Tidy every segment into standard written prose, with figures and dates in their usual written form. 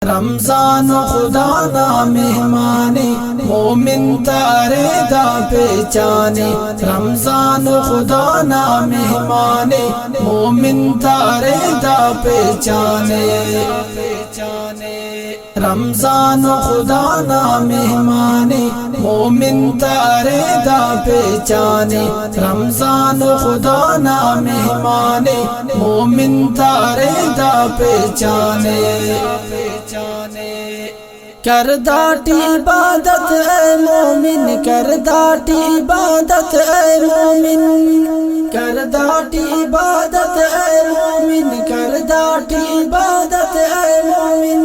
रमजान खुदा ना मेहमानी मोमिन तारे दा पहचाने। रमजान खुदा ना मेहमानी मोमिन तारे दा पहचाने। रमजान खुदा ना मेहमानी मोमिन तारे दा पहचाने। रमजान खुदा ना मेहमानी मोमिन तारे दा पहचाने। करदाटी इबादत है मोमिन, करदाटी इबादत है मोमिन, करदाटी इबादत है मोमिन, करदाटी इबादत है मोमिन।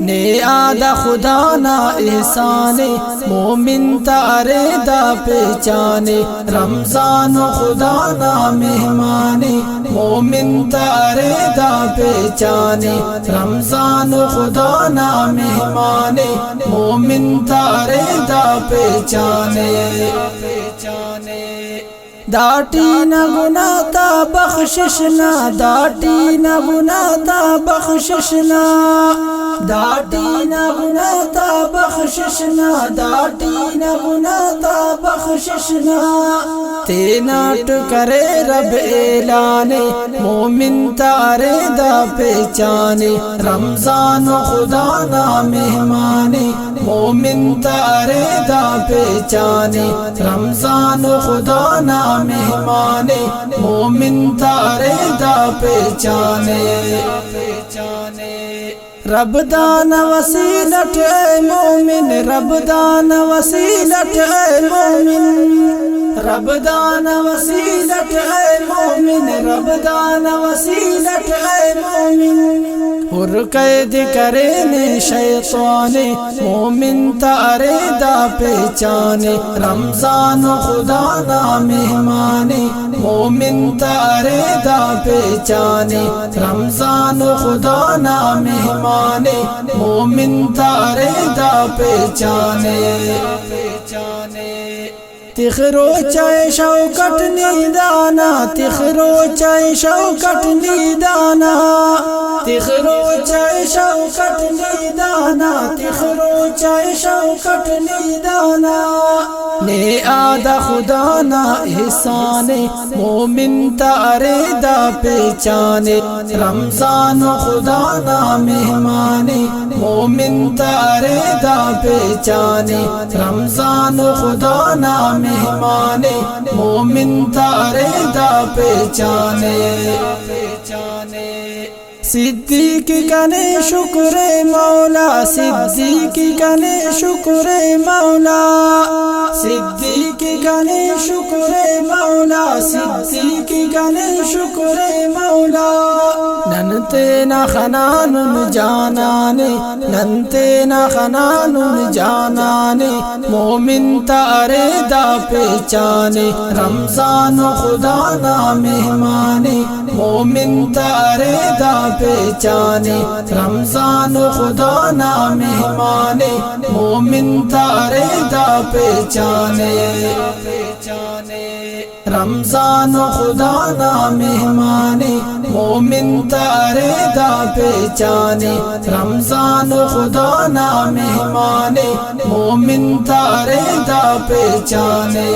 ने आदा खुदा ना एहसाने मोमिन तारे दा पहचाने। रमजान खुदा ना मेहमानी मोमिन तारे दा पहचाने। रमजान खुदा ना मेहमानी मोमिन तारे दा पहचाने। दाटी न गुनाता बख्शिश ना, दाटी न गुनाता बख्शिश ना, दाटी न गुनाता बख्शिश ना, दाटी न गुनाता बख्शिश ना। तेनाट करे रब एलाने मोमिन तारे दा पहचाने। रमजान खुदा ना मेहमानी मोमिन तारे दा पहचाने। रमजान खुदा ना मेहमानी मोमिन तारे दा पहचाने। रब दान वसीलत है मोमिन, रब दान वसीलत है मोमिन, रब दान वसीलत है मोमिन, रब दान वसीलत है मोमिन। हुर कैद करे ने शैताने मोमिन तारे दा पहचाने। रमजान खुदा ना मेहमानी मोमिन तारे दा पहचाने। रमजान खुदा ना मेहमानी मोमिन तारे दा पहचाने। तिखरो चाय शौकत निदाना, तिखरो चाय शौकत निदाना, तिखरो चाय शौकत निदाना, तिखरो चाय शौकत निदाना। ने आदा खुदा ना एहसाने मोमिन तारे दा पहचाने। रमजान खुदा ना मेहमानी मोमिन तारे दा पहचाने। रमजान खुदा ना मेहमानी मोमिन तारे दा पहचाने। सिद्दीक कने शुक्र मौला, सिद्दीक कने शुक्र मौला, सिद्दीक कने शुक्र मौला, सिद्दीक कने शुक्र मौला। नन्ते न खनानुन जानाने, नन्ते न खनानुन जानाने मोमिन तारे दा पहचाने। रमजान खुदा ना मेहमानी मोमिन तारे दा पहचाने। रमजान खुदा ना मेहमानी मोमिन तारे दा पहचाने। रमजान खुदा ना मेहमानी मोमिन तारे दा पहचाने। रमजान खुदा ना मेहमानी मोमिन तारे दा पहचाने।